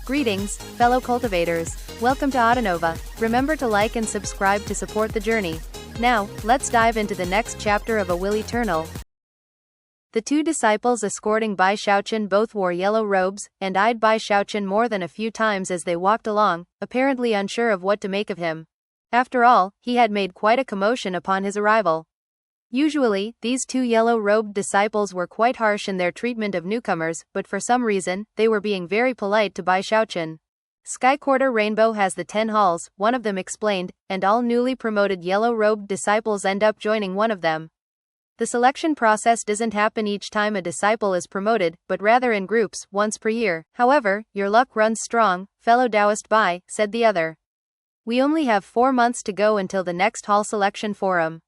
Greetings, fellow cultivators. Welcome to Autonova. Remember to like and subscribe to support the journey. Now, let's dive into the next chapter of A Will Eternal. The two disciples escorting Bai Xiaochun both wore yellow robes, and eyed Bai Xiaochun more than a few times as they walked along, apparently unsure of what to make of him. After all, he had made quite a commotion upon his arrival. Usually, these two yellow-robed disciples were quite harsh in their treatment of newcomers, but for some reason, they were being very polite to Bai Xiaochun. Sky Quarter Rainbow has the 10 halls, one of them explained, and all newly promoted yellow-robed disciples end up joining one of them. The selection process doesn't happen each time a disciple is promoted, but rather in groups, once per year. However, your luck runs strong, fellow Taoist Bai, said the other. We only have 4 months to go until the next hall selection forum.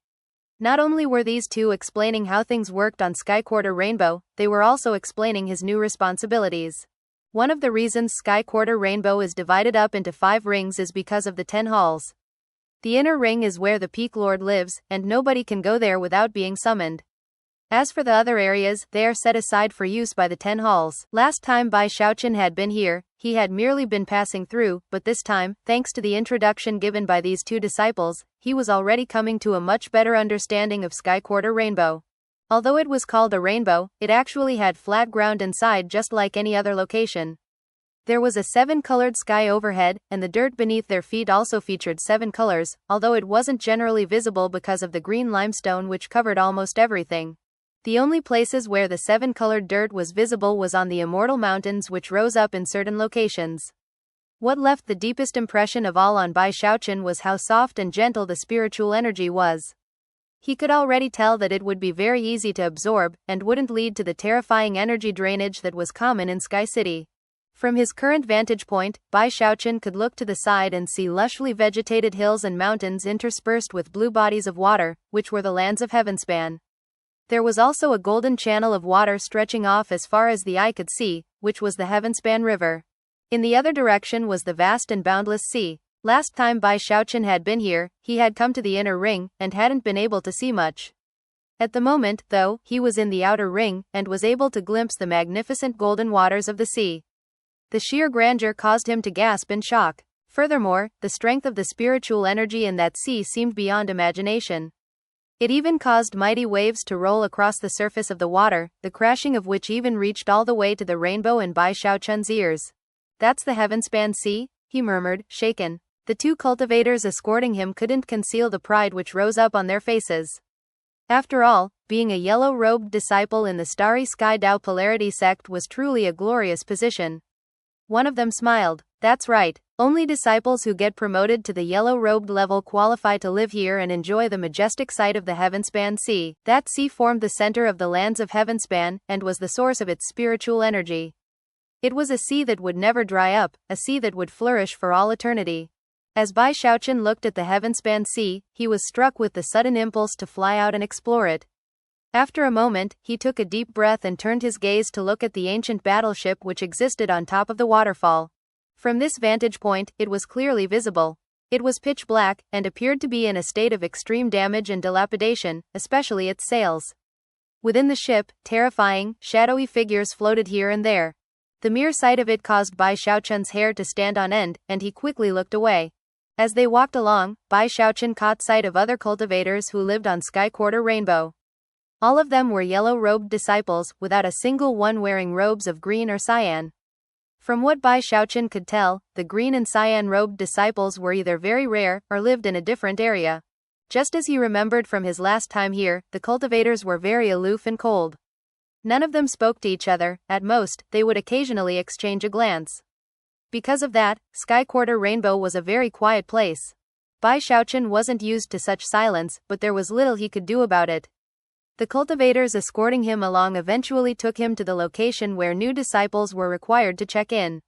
Not only were these two explaining how things worked on Sky Quarter Rainbow, they were also explaining his new responsibilities. One of the reasons Sky Quarter Rainbow is divided up into 5 rings is because of the 10 halls. The inner ring is where the Peak Lord lives, and nobody can go there without being summoned. As for the other areas, they are set aside for use by the 10 halls. Last time Bai Xiaochun had been here, he had merely been passing through, but this time, thanks to the introduction given by these two disciples, he was already coming to a much better understanding of Sky Quarter Rainbow. Although it was called a rainbow, it actually had flat ground inside just like any other location. There was a 7-colored sky overhead, and the dirt beneath their feet also featured 7 colors, although it wasn't generally visible because of the green limestone which covered almost everything. The only places where the 7-colored dirt was visible was on the immortal mountains which rose up in certain locations. What left the deepest impression of all on Bai Xiaochun was how soft and gentle the spiritual energy was. He could already tell that it would be very easy to absorb, and wouldn't lead to the terrifying energy drainage that was common in Sky City. From his current vantage point, Bai Xiaochun could look to the side and see lushly vegetated hills and mountains interspersed with blue bodies of water, which were the lands of Heavenspan. There was also a golden channel of water stretching off as far as the eye could see, which was the Heavenspan River. In the other direction was the vast and boundless sea. Last time Bai Xiaochun had been here, he had come to the inner ring, and hadn't been able to see much. At the moment, though, he was in the outer ring, and was able to glimpse the magnificent golden waters of the sea. The sheer grandeur caused him to gasp in shock. Furthermore, the strength of the spiritual energy in that sea seemed beyond imagination. It even caused mighty waves to roll across the surface of the water, the crashing of which even reached all the way to the rainbow in Bai Xiaochun's ears. That's the Heavenspan Sea? He murmured, shaken. The two cultivators escorting him couldn't conceal the pride which rose up on their faces. After all, being a yellow-robed disciple in the Starry Sky Tao Polarity sect was truly a glorious position. One of them smiled. That's right, only disciples who get promoted to the yellow-robed level qualify to live here and enjoy the majestic sight of the Heavenspan Sea. That sea formed the center of the lands of Heavenspan, and was the source of its spiritual energy. It was a sea that would never dry up, a sea that would flourish for all eternity. As Bai Xiaochun looked at the Heavenspan Sea, he was struck with the sudden impulse to fly out and explore it. After a moment, he took a deep breath and turned his gaze to look at the ancient battleship which existed on top of the waterfall. From this vantage point, it was clearly visible. It was pitch black, and appeared to be in a state of extreme damage and dilapidation, especially its sails. Within the ship, terrifying, shadowy figures floated here and there. The mere sight of it caused Bai Xiaochun's hair to stand on end, and he quickly looked away. As they walked along, Bai Xiaochun caught sight of other cultivators who lived on Sky Quarter Rainbow. All of them were yellow-robed disciples, without a single one wearing robes of green or cyan. From what Bai Xiaochun could tell, the green and cyan-robed disciples were either very rare, or lived in a different area. Just as he remembered from his last time here, the cultivators were very aloof and cold. None of them spoke to each other, at most, they would occasionally exchange a glance. Because of that, Sky Quarter Rainbow was a very quiet place. Bai Xiaochun wasn't used to such silence, but there was little he could do about it. The cultivators escorting him along eventually took him to the location where new disciples were required to check in.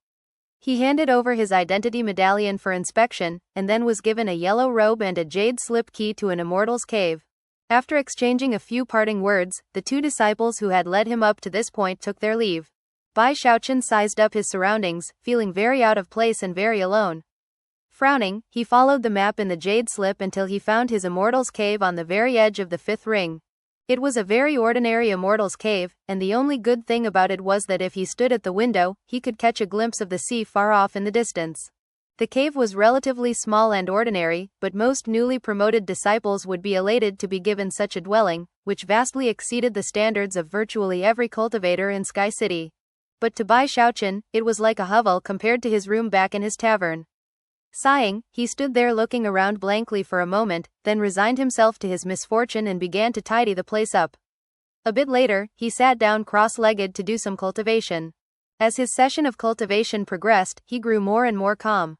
He handed over his identity medallion for inspection, and then was given a yellow robe and a jade slip key to an immortal's cave. After exchanging a few parting words, the two disciples who had led him up to this point took their leave. Bai Xiaochun sized up his surroundings, feeling very out of place and very alone. Frowning, he followed the map in the jade slip until he found his immortal's cave on the very edge of the 5th ring. It was a very ordinary immortal's cave, and the only good thing about it was that if he stood at the window, he could catch a glimpse of the sea far off in the distance. The cave was relatively small and ordinary, but most newly promoted disciples would be elated to be given such a dwelling, which vastly exceeded the standards of virtually every cultivator in Sky City. But to Bai Xiaochun, it was like a hovel compared to his room back in his tavern. Sighing, he stood there looking around blankly for a moment, then resigned himself to his misfortune and began to tidy the place up. A bit later, he sat down cross-legged to do some cultivation. As his session of cultivation progressed, he grew more and more calm.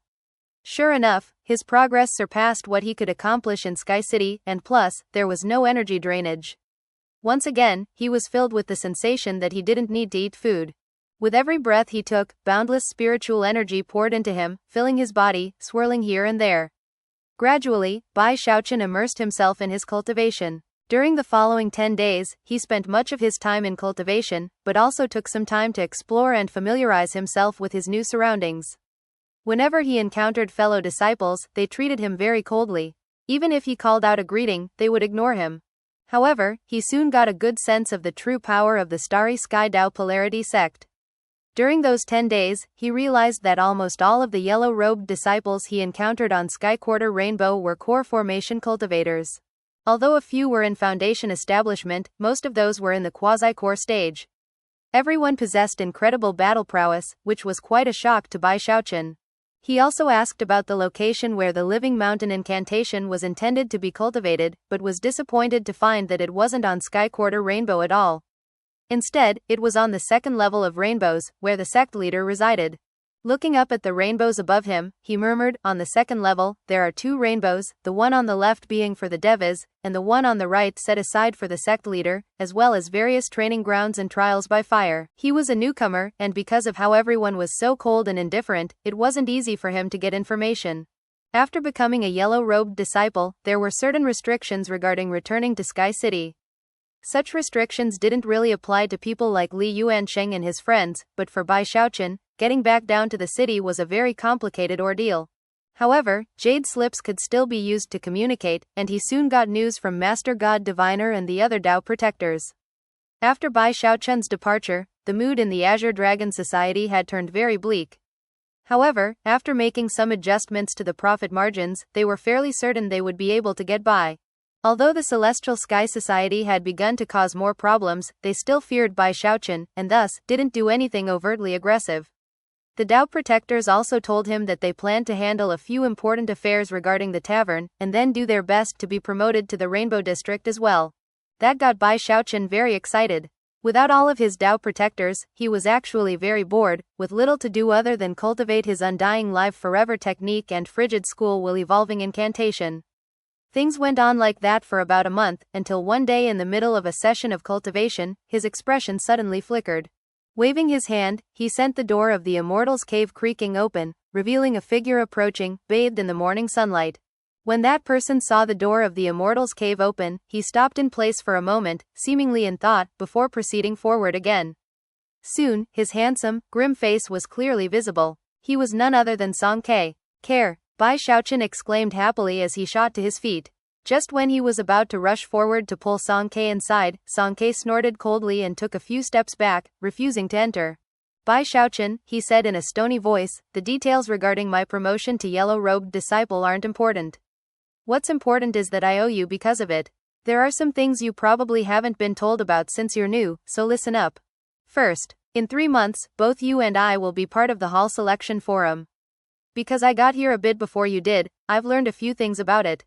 Sure enough, his progress surpassed what he could accomplish in Sky City, and plus, there was no energy drainage. Once again, he was filled with the sensation that he didn't need to eat food. With every breath he took, boundless spiritual energy poured into him, filling his body, swirling here and there. Gradually, Bai Xiaochun immersed himself in his cultivation. During the following 10 days, he spent much of his time in cultivation, but also took some time to explore and familiarize himself with his new surroundings. Whenever he encountered fellow disciples, they treated him very coldly. Even if he called out a greeting, they would ignore him. However, he soon got a good sense of the true power of the Starry Sky Tao Polarity sect. During those 10 days, he realized that almost all of the yellow-robed disciples he encountered on Sky Quarter Rainbow were core formation cultivators. Although a few were in foundation establishment, most of those were in the quasi-core stage. Everyone possessed incredible battle prowess, which was quite a shock to Bai Xiaochun. He also asked about the location where the Living Mountain incantation was intended to be cultivated, but was disappointed to find that it wasn't on Sky Quarter Rainbow at all. Instead, it was on the second level of rainbows, where the sect leader resided. Looking up at the rainbows above him, he murmured, "On the second level, there are 2 rainbows, the one on the left being for the devas, and the one on the right set aside for the sect leader, as well as various training grounds and trials by fire." He was a newcomer, and because of how everyone was so cold and indifferent, it wasn't easy for him to get information. After becoming a yellow-robed disciple, there were certain restrictions regarding returning to Sky City. Such restrictions didn't really apply to people like Li Yuansheng and his friends, but for Bai Xiaochun, getting back down to the city was a very complicated ordeal. However, jade slips could still be used to communicate, and he soon got news from Master God Diviner and the other Tao protectors. After Bai Xiaochun's departure, the mood in the Azure Dragon Society had turned very bleak. However, after making some adjustments to the profit margins, they were fairly certain they would be able to get by. Although the Celestial Sky Society had begun to cause more problems, they still feared Bai Xiaochun, and thus, didn't do anything overtly aggressive. The Tao protectors also told him that they planned to handle a few important affairs regarding the tavern, and then do their best to be promoted to the Rainbow District as well. That got Bai Xiaochun very excited. Without all of his Tao protectors, he was actually very bored, with little to do other than cultivate his Undying Live Forever technique and Frigid School will Evolving incantation. Things went on like that for about a month, until one day in the middle of a session of cultivation, his expression suddenly flickered. Waving his hand, he sent the door of the Immortals' cave creaking open, revealing a figure approaching, bathed in the morning sunlight. When that person saw the door of the Immortals' cave open, he stopped in place for a moment, seemingly in thought, before proceeding forward again. Soon, his handsome, grim face was clearly visible. He was none other than Song Ke. "Care!" Bai Xiaochun exclaimed happily as he shot to his feet. Just when he was about to rush forward to pull Song Ke inside, Song Ke snorted coldly and took a few steps back, refusing to enter. "Bai Xiaochun," he said in a stony voice, "the details regarding my promotion to yellow-robed disciple aren't important. What's important is that I owe you because of it. There are some things you probably haven't been told about since you're new, so listen up. First, in 3 months, both you and I will be part of the Hall Selection Forum. Because I got here a bit before you did, I've learned a few things about it.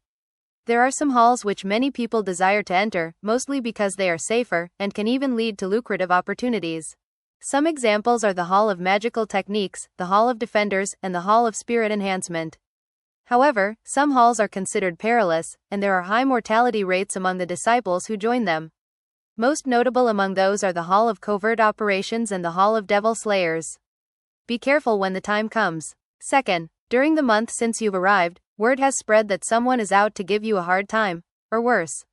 There are some halls which many people desire to enter, mostly because they are safer, and can even lead to lucrative opportunities. Some examples are the Hall of Magical Techniques, the Hall of Defenders, and the Hall of Spirit Enhancement. However, some halls are considered perilous, and there are high mortality rates among the disciples who join them. Most notable among those are the Hall of Covert Operations and the Hall of Devil Slayers. Be careful when the time comes. Second, during the month since you've arrived, word has spread that someone is out to give you a hard time, or worse.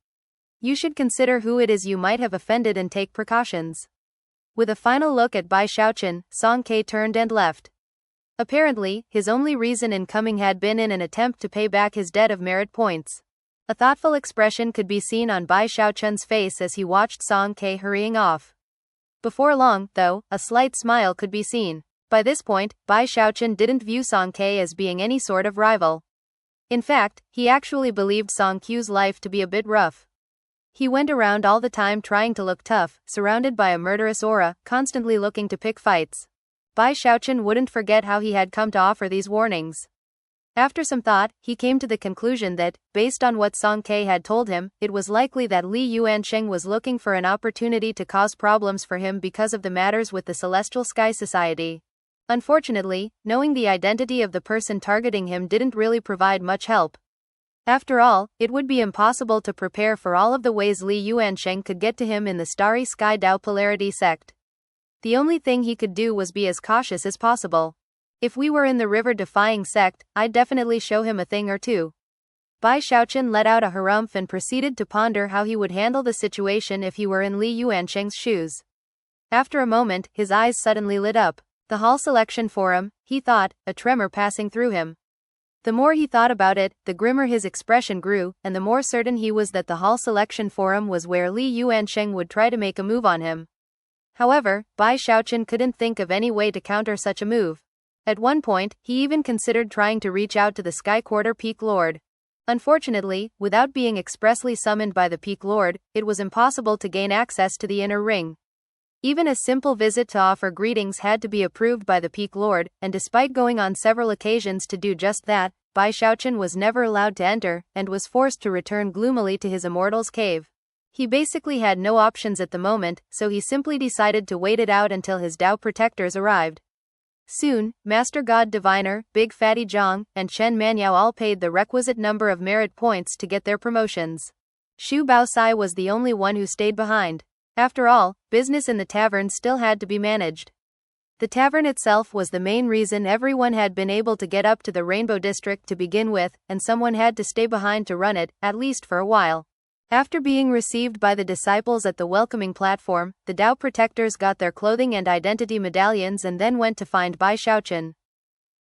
You should consider who it is you might have offended and take precautions." With a final look at Bai Xiaochun, Song Ke turned and left. Apparently, his only reason in coming had been in an attempt to pay back his debt of merit points. A thoughtful expression could be seen on Bai Xiaochun's face as he watched Song Ke hurrying off. Before long, though, a slight smile could be seen. By this point, Bai Xiaochun didn't view Song Ke as being any sort of rival. In fact, he actually believed Song Ke's life to be a bit rough. He went around all the time trying to look tough, surrounded by a murderous aura, constantly looking to pick fights. Bai Xiaochun wouldn't forget how he had come to offer these warnings. After some thought, he came to the conclusion that, based on what Song Ke had told him, it was likely that Li Yuansheng was looking for an opportunity to cause problems for him because of the matters with the Celestial Sky Society. Unfortunately, knowing the identity of the person targeting him didn't really provide much help. After all, it would be impossible to prepare for all of the ways Li Yuansheng could get to him in the Starry Sky Dao Polarity sect. The only thing he could do was be as cautious as possible. If we were in the river-defying sect, I'd definitely show him a thing or two. Bai Xiaochun let out a harumph and proceeded to ponder how he would handle the situation if he were in Li Yuansheng's shoes. After a moment, his eyes suddenly lit up. The hall selection forum, he thought, a tremor passing through him. The more he thought about it, the grimmer his expression grew, and the more certain he was that the hall selection forum was where Li Yuansheng would try to make a move on him. However, Bai Xiaochun couldn't think of any way to counter such a move. At one point, he even considered trying to reach out to the Sky Quarter Peak Lord. Unfortunately, without being expressly summoned by the Peak Lord, it was impossible to gain access to the inner ring. Even a simple visit to offer greetings had to be approved by the Peak Lord, and despite going on several occasions to do just that, Bai Xiaochun was never allowed to enter, and was forced to return gloomily to his Immortals cave. He basically had no options at the moment, so he simply decided to wait it out until his Dao protectors arrived. Soon, Master God Diviner, Big Fatty Zhang, and Chen Manyao all paid the requisite number of merit points to get their promotions. Xu Baosai was the only one who stayed behind. After all, business in the tavern still had to be managed. The tavern itself was the main reason everyone had been able to get up to the Rainbow District to begin with, and someone had to stay behind to run it, at least for a while. After being received by the disciples at the welcoming platform, the Dao protectors got their clothing and identity medallions and then went to find Bai Xiaochun.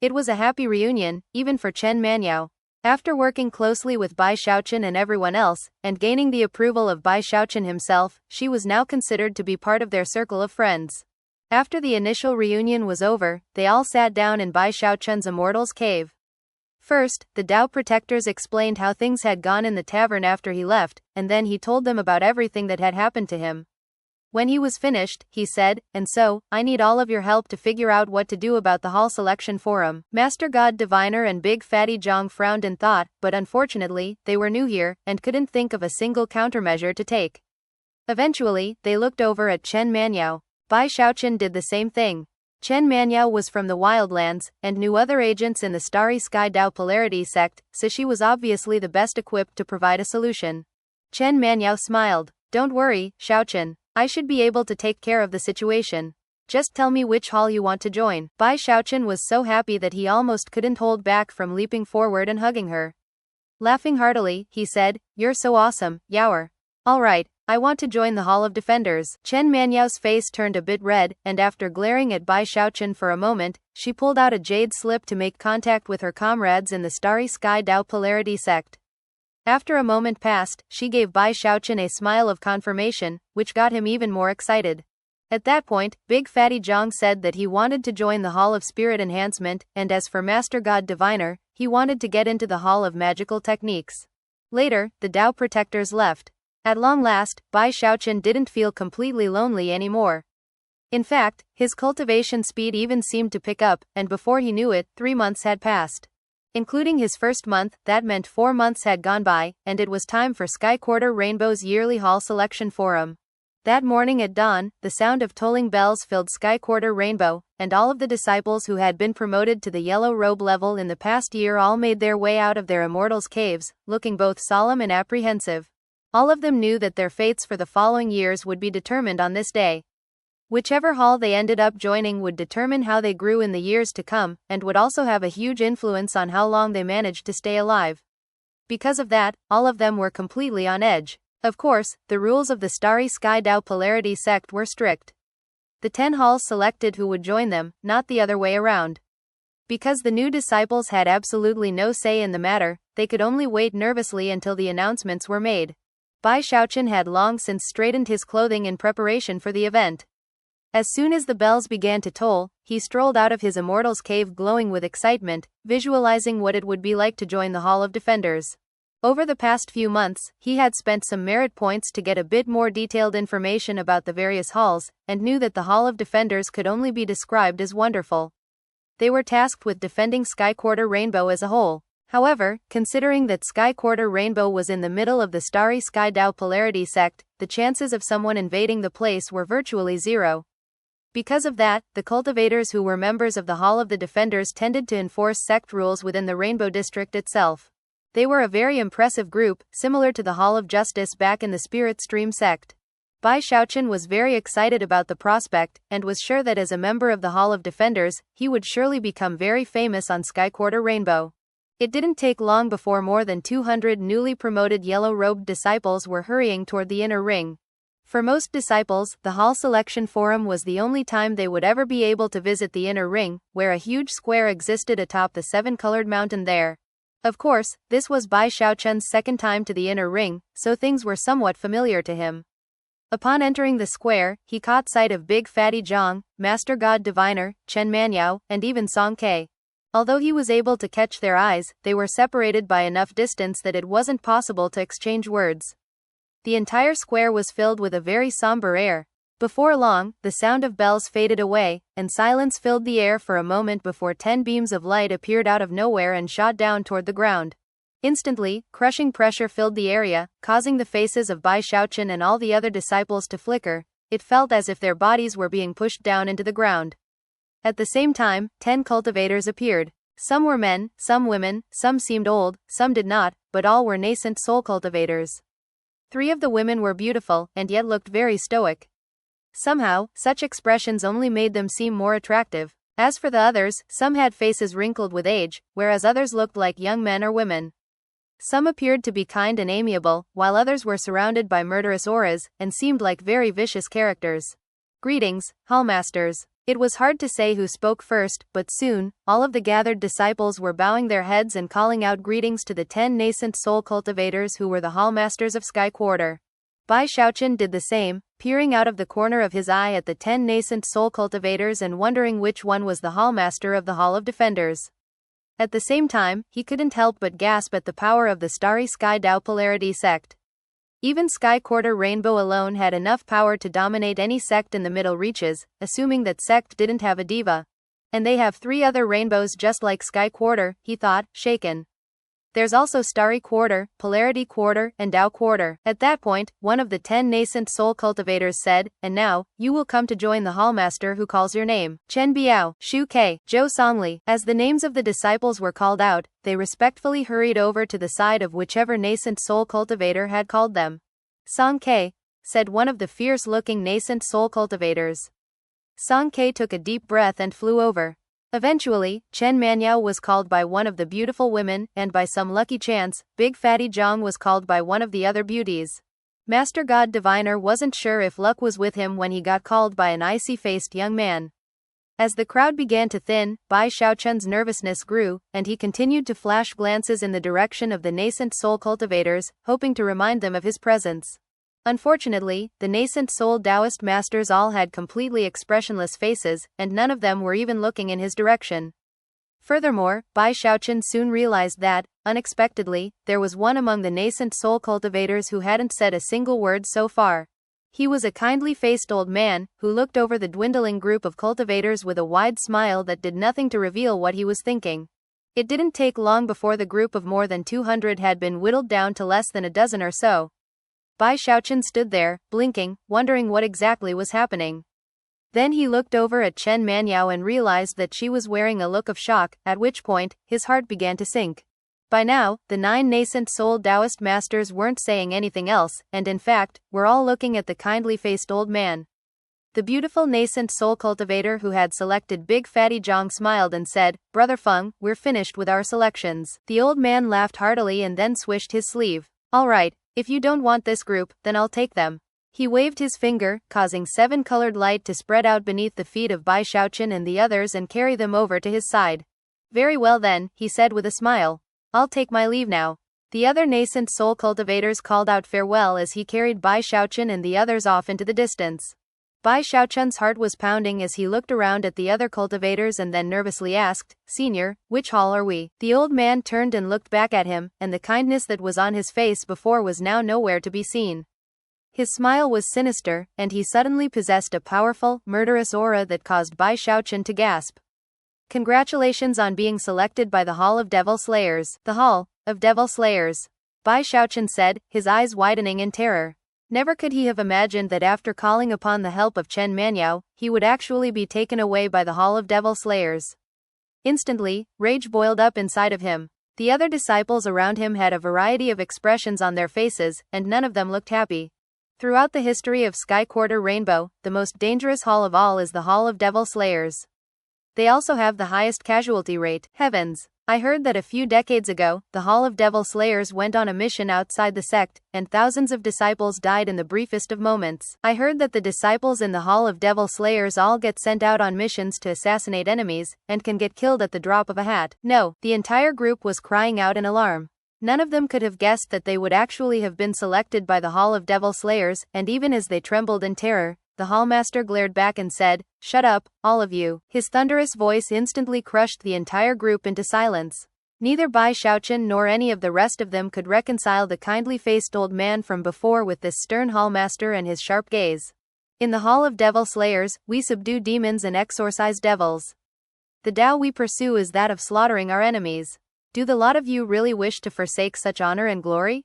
It was a happy reunion, even for Chen Manyao. After working closely with Bai Xiaochun and everyone else, and gaining the approval of Bai Xiaochun himself, she was now considered to be part of their circle of friends. After the initial reunion was over, they all sat down in Bai Xiaochun's Immortals cave. First, the Dao protectors explained how things had gone in the tavern after he left, and then he told them about everything that had happened to him. When he was finished, he said, "And so, I need all of your help to figure out what to do about the hall selection forum." Master God Diviner and Big Fatty Zhang frowned in thought, but unfortunately, they were new here, and couldn't think of a single countermeasure to take. Eventually, they looked over at Chen Manyao. Bai Xiaochun did the same thing. Chen Manyao was from the Wildlands, and knew other agents in the Starry Sky Dao Polarity sect, so she was obviously the best equipped to provide a solution. Chen Manyao smiled. "Don't worry, Xiaochun. I should be able to take care of the situation. Just tell me which hall you want to join." Bai Xiaochun was so happy that he almost couldn't hold back from leaping forward and hugging her. Laughing heartily, he said, "You're so awesome, Yaoer. Alright, I want to join the Hall of Defenders." Chen Manyao's face turned a bit red, and after glaring at Bai Xiaochun for a moment, she pulled out a jade slip to make contact with her comrades in the Starry Sky Dao Polarity sect. After a moment passed, she gave Bai Xiaochun a smile of confirmation, which got him even more excited. At that point, Big Fatty Zhang said that he wanted to join the Hall of Spirit Enhancement, and as for Master God Diviner, he wanted to get into the Hall of Magical Techniques. Later, the Dao Protectors left. At long last, Bai Xiaochun didn't feel completely lonely anymore. In fact, his cultivation speed even seemed to pick up, and before he knew it, 3 months had passed. Including his first month, that meant 4 months had gone by, and it was time for Sky Quarter Rainbow's yearly hall selection forum. That morning at dawn, the sound of tolling bells filled Sky Quarter Rainbow, and all of the disciples who had been promoted to the yellow robe level in the past year all made their way out of their Immortals caves, looking both solemn and apprehensive. All of them knew that their fates for the following years would be determined on this day. Whichever hall they ended up joining would determine how they grew in the years to come, and would also have a huge influence on how long they managed to stay alive. Because of that, all of them were completely on edge. Of course, the rules of the Starry Sky Dao Polarity sect were strict. The 10 halls selected who would join them, not the other way around. Because the new disciples had absolutely no say in the matter, they could only wait nervously until the announcements were made. Bai Xiaochun had long since straightened his clothing in preparation for the event. As soon as the bells began to toll, he strolled out of his immortals cave glowing with excitement, visualizing what it would be like to join the Hall of Defenders. Over the past few months, he had spent some merit points to get a bit more detailed information about the various halls, and knew that the Hall of Defenders could only be described as wonderful. They were tasked with defending Sky Quarter Rainbow as a whole. However, considering that Sky Quarter Rainbow was in the middle of the starry Sky Dao polarity sect, the chances of someone invading the place were virtually zero. Because of that, the cultivators who were members of the Hall of the Defenders tended to enforce sect rules within the Rainbow District itself. They were a very impressive group, similar to the Hall of Justice back in the Spirit Stream sect. Bai Xiaochun was very excited about the prospect, and was sure that as a member of the Hall of Defenders, he would surely become very famous on Sky Quarter Rainbow. It didn't take long before more than 200 newly promoted yellow-robed disciples were hurrying toward the inner ring. For most disciples, the Hall Selection Forum was the only time they would ever be able to visit the inner ring, where a huge square existed atop the seven-colored mountain there. Of course, this was Bai Xiaochun's second time to the inner ring, so things were somewhat familiar to him. Upon entering the square, he caught sight of Big Fatty Zhang, Master God Diviner, Chen Manyao, and even Song Ke. Although he was able to catch their eyes, they were separated by enough distance that it wasn't possible to exchange words. The entire square was filled with a very somber air. Before long, the sound of bells faded away, and silence filled the air for a moment before 10 beams of light appeared out of nowhere and shot down toward the ground. Instantly, crushing pressure filled the area, causing the faces of Bai Xiaochun and all the other disciples to flicker. It felt as if their bodies were being pushed down into the ground. At the same time, 10 cultivators appeared. Some were men, some women, some seemed old, some did not, but all were nascent soul cultivators. 3 of the women were beautiful, and yet looked very stoic. Somehow, such expressions only made them seem more attractive. As for the others, some had faces wrinkled with age, whereas others looked like young men or women. Some appeared to be kind and amiable, while others were surrounded by murderous auras, and seemed like very vicious characters. Greetings, Hallmasters. It was hard to say who spoke first, but soon, all of the gathered disciples were bowing their heads and calling out greetings to the 10 nascent soul cultivators who were the Hallmasters of Sky Quarter. Bai Xiaochun did the same, peering out of the corner of his eye at the 10 nascent soul cultivators and wondering which one was the Hallmaster of the Hall of Defenders. At the same time, he couldn't help but gasp at the power of the starry Sky Dao polarity sect. Even Sky Quarter Rainbow alone had enough power to dominate any sect in the middle reaches, assuming that sect didn't have a diva. And they have 3 other rainbows just like Sky Quarter, he thought, shaken. There's also Starry Quarter, Polarity Quarter, and Dao Quarter. At that point, one of the 10 nascent soul cultivators said, and now, you will come to join the Hallmaster who calls your name. Chen Biao, Shu Ke, Zhou Songli. As the names of the disciples were called out, they respectfully hurried over to the side of whichever nascent soul cultivator had called them. Song Ke, said one of the fierce-looking nascent soul cultivators. Song Ke took a deep breath and flew over. Eventually, Chen Manyao was called by one of the beautiful women, and by some lucky chance, Big Fatty Zhang was called by one of the other beauties. Master God Diviner wasn't sure if luck was with him when he got called by an icy-faced young man. As the crowd began to thin, Bai Xiaochun's nervousness grew, and he continued to flash glances in the direction of the nascent soul cultivators, hoping to remind them of his presence. Unfortunately, the nascent soul Taoist masters all had completely expressionless faces, and none of them were even looking in his direction. Furthermore, Bai Xiaochun soon realized that, unexpectedly, there was one among the nascent soul cultivators who hadn't said a single word so far. He was a kindly-faced old man, who looked over the dwindling group of cultivators with a wide smile that did nothing to reveal what he was thinking. It didn't take long before the group of more than 200 had been whittled down to less than a dozen or so. Bai Xiaochun stood there, blinking, wondering what exactly was happening. Then he looked over at Chen Manyao and realized that she was wearing a look of shock, at which point, his heart began to sink. By now, the 9 nascent soul Taoist masters weren't saying anything else, and in fact, were all looking at the kindly-faced old man. The beautiful nascent soul cultivator who had selected Big Fatty Zhang smiled and said, "Brother Feng, we're finished with our selections." The old man laughed heartily and then swished his sleeve. "All right. If you don't want this group, then I'll take them." He waved his finger, causing 7-colored light to spread out beneath the feet of Bai Xiaochun and the others and carry them over to his side. Very well then, he said with a smile. I'll take my leave now. The other nascent soul cultivators called out farewell as he carried Bai Xiaochun and the others off into the distance. Bai Xiaochun's heart was pounding as he looked around at the other cultivators and then nervously asked, Senior, which hall are we? The old man turned and looked back at him, and the kindness that was on his face before was now nowhere to be seen. His smile was sinister, and he suddenly possessed a powerful, murderous aura that caused Bai Xiaochun to gasp. Congratulations on being selected by the Hall of Devil Slayers. The Hall of Devil Slayers. Bai Xiaochun said, his eyes widening in terror. Never could he have imagined that after calling upon the help of Chen Manyao, he would actually be taken away by the Hall of Devil Slayers. Instantly, rage boiled up inside of him. The other disciples around him had a variety of expressions on their faces, and none of them looked happy. Throughout the history of Sky Quarter Rainbow, the most dangerous hall of all is the Hall of Devil Slayers. They also have the highest casualty rate. Heavens! I heard that a few decades ago, the Hall of Devil Slayers went on a mission outside the sect, and thousands of disciples died in the briefest of moments. I heard that the disciples in the Hall of Devil Slayers all get sent out on missions to assassinate enemies, and can get killed at the drop of a hat. No, the entire group was crying out in alarm. None of them could have guessed that they would actually have been selected by the Hall of Devil Slayers, and even as they trembled in terror, the Hallmaster glared back and said, Shut up, all of you. His thunderous voice instantly crushed the entire group into silence. Neither Bai Xiaochun nor any of the rest of them could reconcile the kindly-faced old man from before with this stern Hallmaster and his sharp gaze. In the Hall of Devil Slayers, we subdue demons and exorcise devils. The Tao we pursue is that of slaughtering our enemies. Do the lot of you really wish to forsake such honor and glory?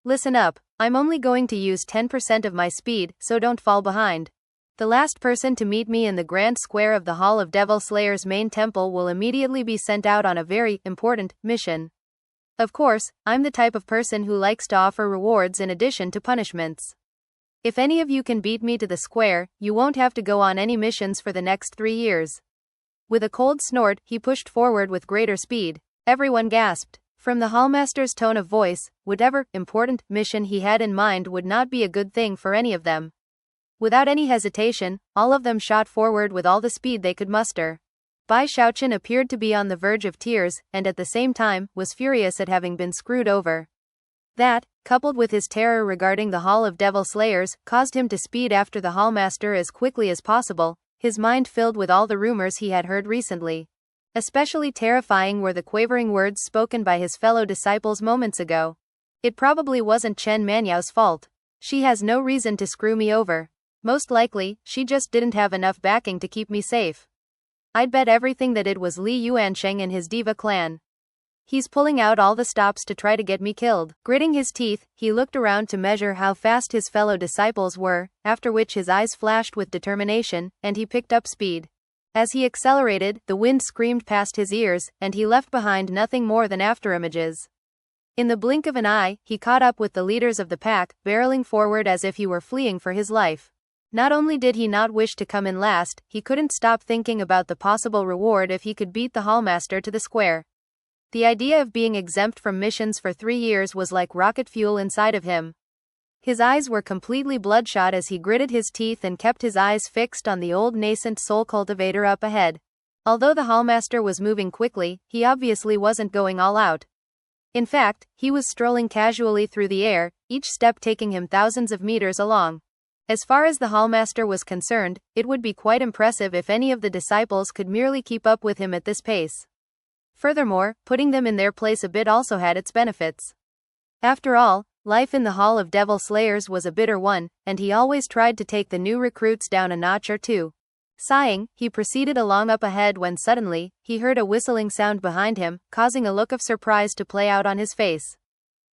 Listen up, I'm only going to use 10% of my speed, so don't fall behind. The last person to meet me in the grand square of the Hall of Devil Slayers main temple will immediately be sent out on a very important mission. Of course, I'm the type of person who likes to offer rewards in addition to punishments. If any of you can beat me to the square, you won't have to go on any missions for the next 3 years. With a cold snort, he pushed forward with greater speed. Everyone gasped. From the Hallmaster's tone of voice, whatever important mission he had in mind would not be a good thing for any of them. Without any hesitation, all of them shot forward with all the speed they could muster. Bai Xiaochun appeared to be on the verge of tears, and at the same time, was furious at having been screwed over. That, coupled with his terror regarding the Hall of Devil Slayers, caused him to speed after the Hallmaster as quickly as possible, his mind filled with all the rumors he had heard recently. Especially terrifying were the quavering words spoken by his fellow disciples moments ago. It probably wasn't Chen Manyao's fault. She has no reason to screw me over. Most likely, she just didn't have enough backing to keep me safe. I'd bet everything that it was Li Yuansheng and his diva clan. He's pulling out all the stops to try to get me killed. Gritting his teeth, he looked around to measure how fast his fellow disciples were, after which his eyes flashed with determination, and he picked up speed. As he accelerated, the wind screamed past his ears, and he left behind nothing more than afterimages. In the blink of an eye, he caught up with the leaders of the pack, barreling forward as if he were fleeing for his life. Not only did he not wish to come in last, he couldn't stop thinking about the possible reward if he could beat the Hallmaster to the square. The idea of being exempt from missions for 3 years was like rocket fuel inside of him. His eyes were completely bloodshot as he gritted his teeth and kept his eyes fixed on the old nascent soul cultivator up ahead. Although the Hallmaster was moving quickly, he obviously wasn't going all out. In fact, he was strolling casually through the air, each step taking him thousands of meters along. As far as the Hallmaster was concerned, it would be quite impressive if any of the disciples could merely keep up with him at this pace. Furthermore, putting them in their place a bit also had its benefits. After all, life in the Hall of Devil Slayers was a bitter one, and he always tried to take the new recruits down a notch or two. Sighing, he proceeded along up ahead when suddenly, he heard a whistling sound behind him, causing a look of surprise to play out on his face.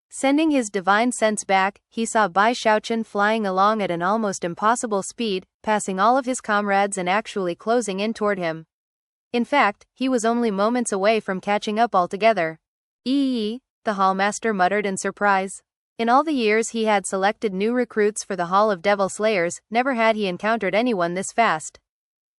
Sending his divine sense back, he saw Bai Xiaochun flying along at an almost impossible speed, passing all of his comrades and actually closing in toward him. In fact, he was only moments away from catching up altogether. The Hallmaster muttered in surprise. In all the years he had selected new recruits for the Hall of Devil Slayers, never had he encountered anyone this fast.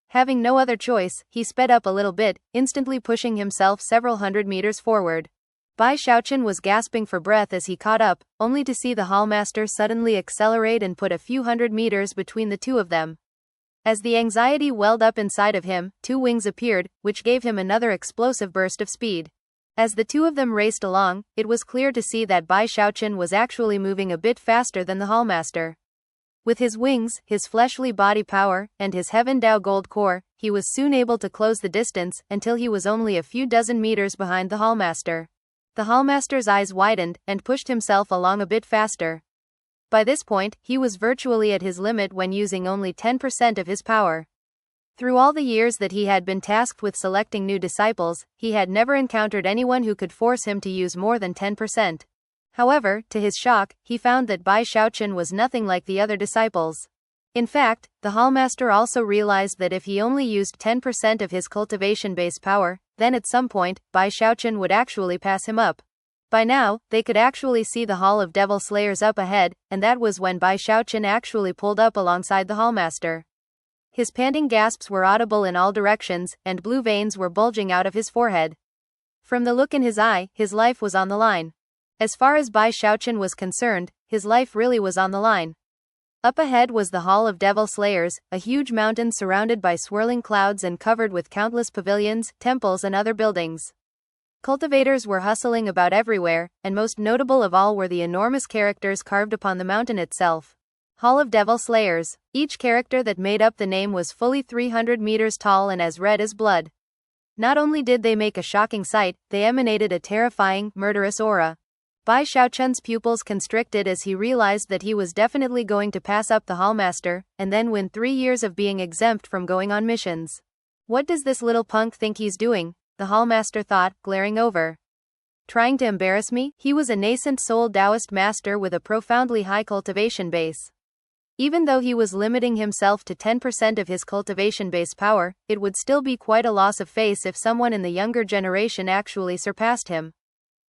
Having no other choice, he sped up a little bit, instantly pushing himself several hundred meters forward. Bai Xiaochun was gasping for breath as he caught up, only to see the Hallmaster suddenly accelerate and put a few hundred meters between the two of them. As the anxiety welled up inside of him, two wings appeared, which gave him another explosive burst of speed. As the two of them raced along, it was clear to see that Bai Xiaochun was actually moving a bit faster than the Hallmaster. With his wings, his fleshly body power, and his Heaven Dao gold core, he was soon able to close the distance until he was only a few dozen meters behind the Hallmaster. The Hallmaster's eyes widened and pushed himself along a bit faster. By this point, he was virtually at his limit when using only 10% of his power. Through all the years that he had been tasked with selecting new disciples, he had never encountered anyone who could force him to use more than 10%. However, to his shock, he found that Bai Xiaochun was nothing like the other disciples. In fact, the Hallmaster also realized that if he only used 10% of his cultivation base power, then at some point, Bai Xiaochun would actually pass him up. By now, they could actually see the Hall of Devil Slayers up ahead, and that was when Bai Xiaochun actually pulled up alongside the Hallmaster. His panting gasps were audible in all directions, and blue veins were bulging out of his forehead. From the look in his eye, his life was on the line. As far as Bai Xiaochun was concerned, his life really was on the line. Up ahead was the Hall of Devil Slayers, a huge mountain surrounded by swirling clouds and covered with countless pavilions, temples and other buildings. Cultivators were hustling about everywhere, and most notable of all were the enormous characters carved upon the mountain itself. Hall of Devil Slayers. Each character that made up the name was fully 300 meters tall and as red as blood. Not only did they make a shocking sight, they emanated a terrifying, murderous aura. Bai Xiaochun's pupils constricted as he realized that he was definitely going to pass up the Hallmaster, and then win 3 years of being exempt from going on missions. What does this little punk think he's doing? The Hallmaster thought, glaring over. Trying to embarrass me? He was a nascent soul Taoist master with a profoundly high cultivation base. Even though he was limiting himself to 10% of his cultivation base power, it would still be quite a loss of face if someone in the younger generation actually surpassed him.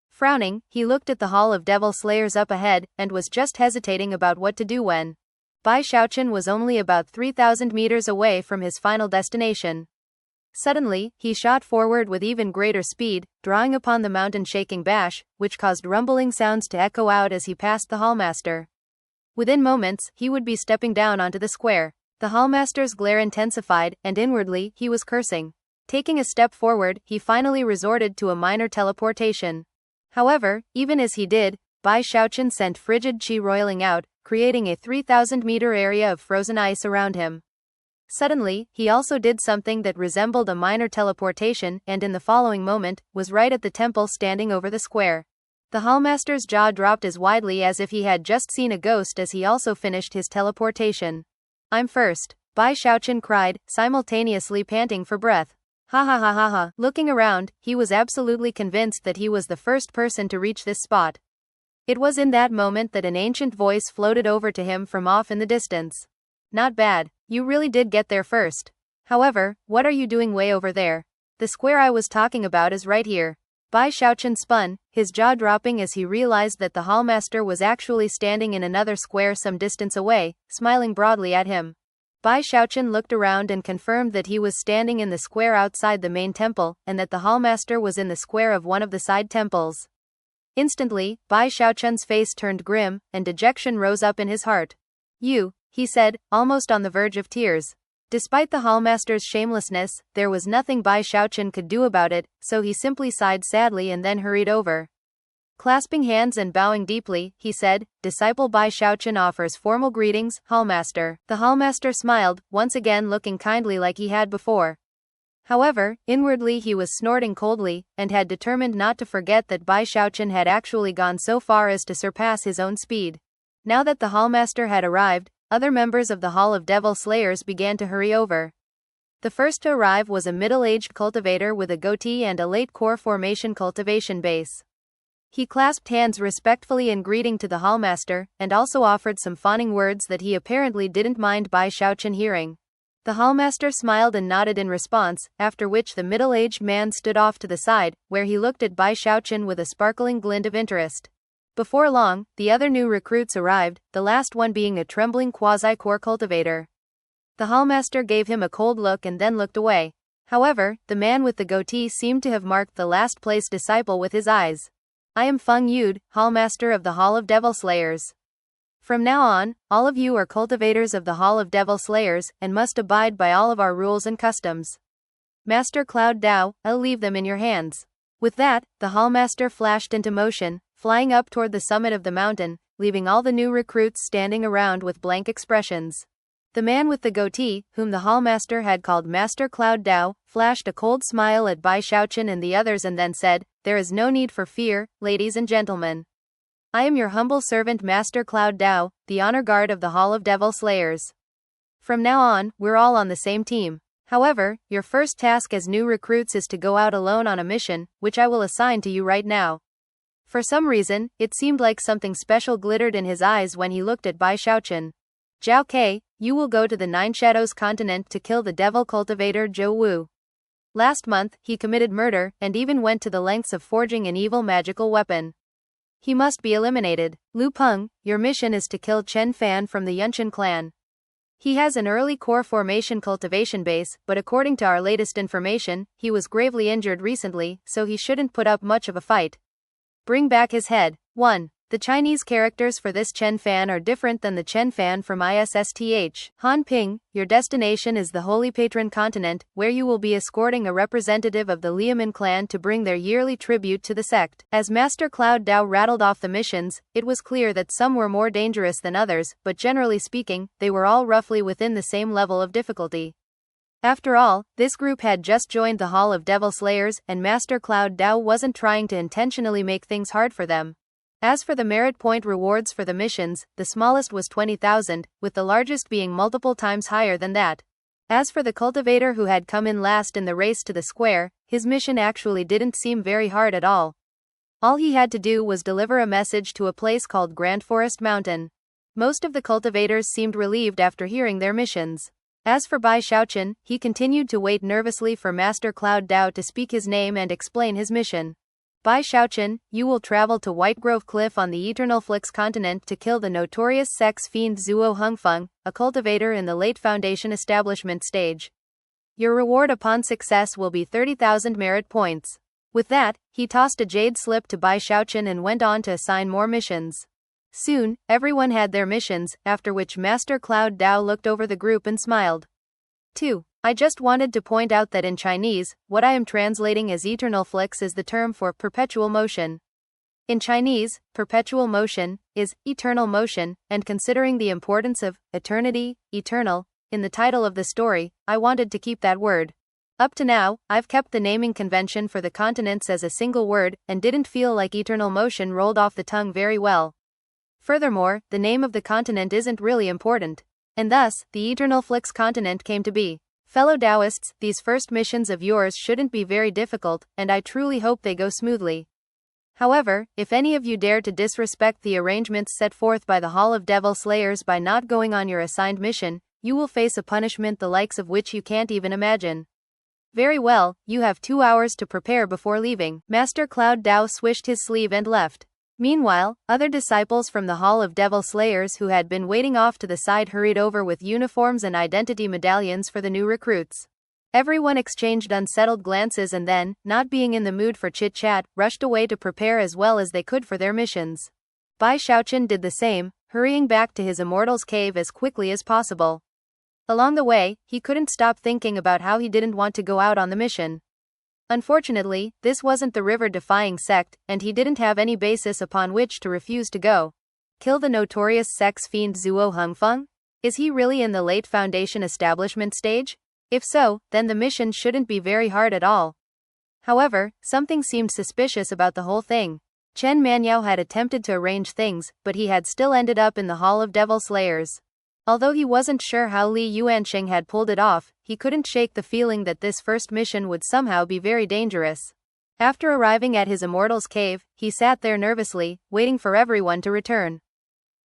Frowning, he looked at the Hall of Devil Slayers up ahead, and was just hesitating about what to do when Bai Xiaochun was only about 3,000 meters away from his final destination. Suddenly, he shot forward with even greater speed, drawing upon the mountain-shaking bash, which caused rumbling sounds to echo out as he passed the Hallmaster. Within moments, he would be stepping down onto the square. The Hallmaster's glare intensified, and inwardly, he was cursing. Taking a step forward, he finally resorted to a minor teleportation. However, even as he did, Bai Xiaochun sent frigid qi roiling out, creating a 3,000-meter area of frozen ice around him. Suddenly, he also did something that resembled a minor teleportation, and in the following moment, was right at the temple standing over the square. The Hallmaster's jaw dropped as widely as if he had just seen a ghost as he also finished his teleportation. I'm first, Bai Xiaochun cried, simultaneously panting for breath. Ha ha ha ha ha. Looking around, he was absolutely convinced that he was the first person to reach this spot. It was in that moment that an ancient voice floated over to him from off in the distance. Not bad, you really did get there first. However, what are you doing way over there? The square I was talking about is right here. Bai Xiaochun spun, his jaw dropping as he realized that the Hallmaster was actually standing in another square some distance away, smiling broadly at him. Bai Xiaochun looked around and confirmed that he was standing in the square outside the main temple, and that the Hallmaster was in the square of one of the side temples. Instantly, Bai Xiaochun's face turned grim, and dejection rose up in his heart. You, he said, almost on the verge of tears. Despite the Hallmaster's shamelessness, there was nothing Bai Xiaochun could do about it, so he simply sighed sadly and then hurried over. Clasping hands and bowing deeply, he said, Disciple Bai Xiaochun offers formal greetings, Hallmaster. The Hallmaster smiled, once again looking kindly like he had before. However, inwardly he was snorting coldly, and had determined not to forget that Bai Xiaochun had actually gone so far as to surpass his own speed. Now that the Hallmaster had arrived, other members of the Hall of Devil Slayers began to hurry over. The first to arrive was a middle-aged cultivator with a goatee and a late core formation cultivation base. He clasped hands respectfully in greeting to the Hallmaster, and also offered some fawning words that he apparently didn't mind Bai Xiaochun hearing. The Hallmaster smiled and nodded in response, after which the middle-aged man stood off to the side, where he looked at Bai Xiaochun with a sparkling glint of interest. Before long, the other new recruits arrived, the last one being a trembling quasi-core cultivator. The Hallmaster gave him a cold look and then looked away. However, the man with the goatee seemed to have marked the last-place disciple with his eyes. I am Feng Yude, Hallmaster of the Hall of Devil Slayers. From now on, all of you are cultivators of the Hall of Devil Slayers, and must abide by all of our rules and customs. Master Cloud Dao, I'll leave them in your hands. With that, the Hallmaster flashed into motion, flying up toward the summit of the mountain, leaving all the new recruits standing around with blank expressions. The man with the goatee, whom the Hallmaster had called Master Cloud Dao, flashed a cold smile at Bai Xiaochun and the others and then said, "There is no need for fear, ladies and gentlemen. I am your humble servant Master Cloud Dao, the honor guard of the Hall of Devil Slayers. From now on, we're all on the same team. However, your first task as new recruits is to go out alone on a mission, which I will assign to you right now." For some reason, it seemed like something special glittered in his eyes when he looked at Bai Xiaochun. "Zhao Ke, you will go to the Nine Shadows continent to kill the devil cultivator Zhou Wu. Last month, he committed murder, and even went to the lengths of forging an evil magical weapon. He must be eliminated. Lu Peng, your mission is to kill Chen Fan from the Yunchen clan. He has an early core formation cultivation base, but according to our latest information, he was gravely injured recently, so he shouldn't put up much of a fight. Bring back his head." 1. The Chinese characters for this Chen Fan are different than the Chen Fan from ISSTH. Han Ping, your destination is the Holy Patron continent, where you will be escorting a representative of the Liamen clan to bring their yearly tribute to the sect. As Master Cloud Dao rattled off the missions, it was clear that some were more dangerous than others, but generally speaking, they were all roughly within the same level of difficulty. After all, this group had just joined the Hall of Devil Slayers, and Master Cloud Dao wasn't trying to intentionally make things hard for them. As for the merit point rewards for the missions, the smallest was 20,000, with the largest being multiple times higher than that. As for the cultivator who had come in last in the race to the square, his mission actually didn't seem very hard at all. All he had to do was deliver a message to a place called Grand Forest Mountain. Most of the cultivators seemed relieved after hearing their missions. As for Bai Xiaochun, he continued to wait nervously for Master Cloud Dao to speak his name and explain his mission. "Bai Xiaochun, you will travel to White Grove Cliff on the Eternal Flix continent to kill the notorious sex fiend Zuo Hengfeng, a cultivator in the late Foundation establishment stage. Your reward upon success will be 30,000 merit points." With that, he tossed a jade slip to Bai Xiaochun and went on to assign more missions. Soon, everyone had their missions, after which Master Cloud Dao looked over the group and smiled. 2. I just wanted to point out that in Chinese, what I am translating as eternal flix is the term for perpetual motion. In Chinese, perpetual motion is eternal motion, and considering the importance of eternity, eternal, in the title of the story, I wanted to keep that word. Up to now, I've kept the naming convention for the continents as a single word, and didn't feel like eternal motion rolled off the tongue very well. Furthermore, the name of the continent isn't really important. And thus, the Eternal Flix continent came to be. Fellow Taoists, these first missions of yours shouldn't be very difficult, and I truly hope they go smoothly. However, if any of you dare to disrespect the arrangements set forth by the Hall of Devil Slayers by not going on your assigned mission, you will face a punishment the likes of which you can't even imagine. Very well, you have 2 hours to prepare before leaving. Master Cloud Dao swished his sleeve and left. Meanwhile, other disciples from the Hall of Devil Slayers who had been waiting off to the side hurried over with uniforms and identity medallions for the new recruits. Everyone exchanged unsettled glances and then, not being in the mood for chit-chat, rushed away to prepare as well as they could for their missions. Bai Xiaochun did the same, hurrying back to his immortals cave as quickly as possible. Along the way, he couldn't stop thinking about how he didn't want to go out on the mission. Unfortunately, this wasn't the river-defying sect, and he didn't have any basis upon which to refuse to go. Kill the notorious sex fiend Zuo Hengfeng? Is he really in the late Foundation establishment stage? If so, then the mission shouldn't be very hard at all. However, something seemed suspicious about the whole thing. Chen Manyao had attempted to arrange things, but he had still ended up in the Hall of Devil Slayers. Although he wasn't sure how Li Yuansheng had pulled it off, he couldn't shake the feeling that this first mission would somehow be very dangerous. After arriving at his immortal's cave, he sat there nervously, waiting for everyone to return.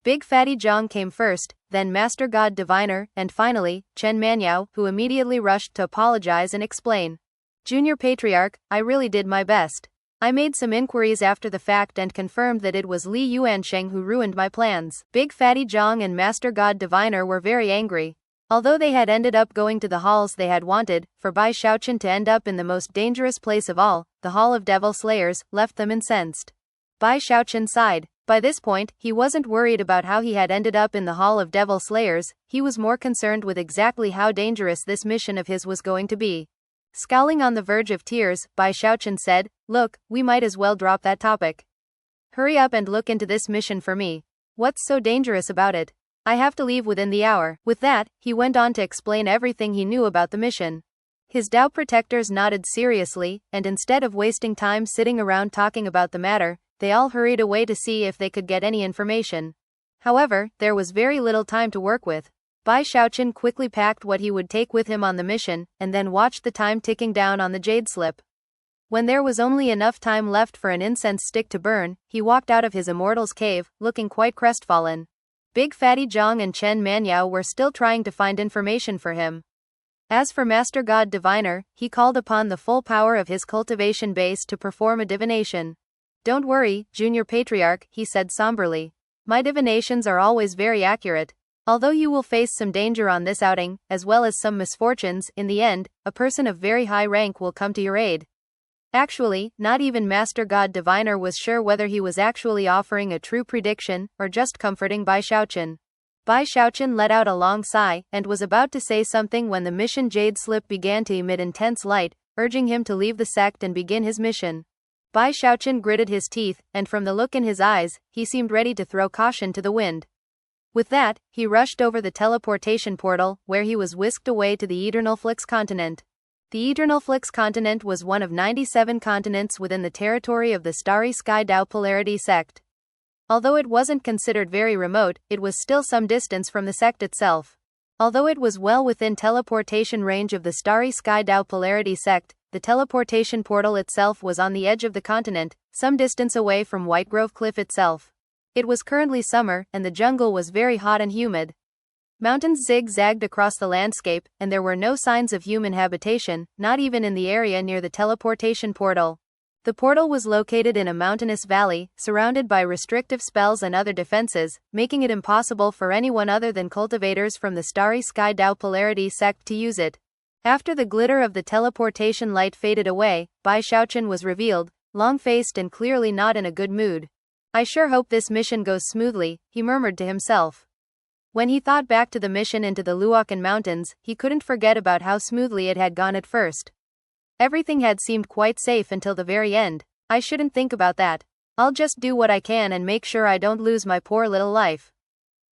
Big Fatty Zhang came first, then Master God Diviner, and finally, Chen Manyao, who immediately rushed to apologize and explain. Junior Patriarch, I really did my best. I made some inquiries after the fact and confirmed that it was Li Yuansheng who ruined my plans. Big Fatty Zhang and Master God Diviner were very angry. Although they had ended up going to the halls they had wanted, for Bai Xiaochun to end up in the most dangerous place of all, the Hall of Devil Slayers, left them incensed. Bai Xiaochun sighed. By this point, he wasn't worried about how he had ended up in the Hall of Devil Slayers, he was more concerned with exactly how dangerous this mission of his was going to be. Scowling on the verge of tears, Bai Xiaochun said, "Look, we might as well drop that topic. Hurry up and look into this mission for me. What's so dangerous about it? I have to leave within the hour." With that, he went on to explain everything he knew about the mission. His Dao protectors nodded seriously, and instead of wasting time sitting around talking about the matter, they all hurried away to see if they could get any information. However, there was very little time to work with. Bai Xiaochun quickly packed what he would take with him on the mission, and then watched the time ticking down on the jade slip. When there was only enough time left for an incense stick to burn, he walked out of his immortals cave, looking quite crestfallen. Big Fatty Zhang and Chen Manyao were still trying to find information for him. As for Master God Diviner, he called upon the full power of his cultivation base to perform a divination. "Don't worry, Junior Patriarch," he said somberly. "My divinations are always very accurate. Although you will face some danger on this outing, as well as some misfortunes, in the end, a person of very high rank will come to your aid." Actually, not even Master God Diviner was sure whether he was actually offering a true prediction, or just comforting Bai Xiaochun. Bai Xiaochun let out a long sigh, and was about to say something when the mission jade slip began to emit intense light, urging him to leave the sect and begin his mission. Bai Xiaochun gritted his teeth, and from the look in his eyes, he seemed ready to throw caution to the wind. With that, he rushed over the teleportation portal, where he was whisked away to the Eternal Flix continent. The Eternal Flix continent was one of 97 continents within the territory of the Starry Sky Dao Polarity sect. Although it wasn't considered very remote, it was still some distance from the sect itself. Although it was well within teleportation range of the Starry Sky Dao Polarity sect, the teleportation portal itself was on the edge of the continent, some distance away from White Grove Cliff itself. It was currently summer, and the jungle was very hot and humid. Mountains zigzagged across the landscape, and there were no signs of human habitation, not even in the area near the teleportation portal. The portal was located in a mountainous valley, surrounded by restrictive spells and other defenses, making it impossible for anyone other than cultivators from the Starry Sky Dao Polarity sect to use it. After the glitter of the teleportation light faded away, Bai Xiaochun was revealed, long-faced and clearly not in a good mood. "I sure hope this mission goes smoothly," he murmured to himself. When he thought back to the mission into the Luokan Mountains, he couldn't forget about how smoothly it had gone at first. Everything had seemed quite safe until the very end. "I shouldn't think about that. I'll just do what I can and make sure I don't lose my poor little life.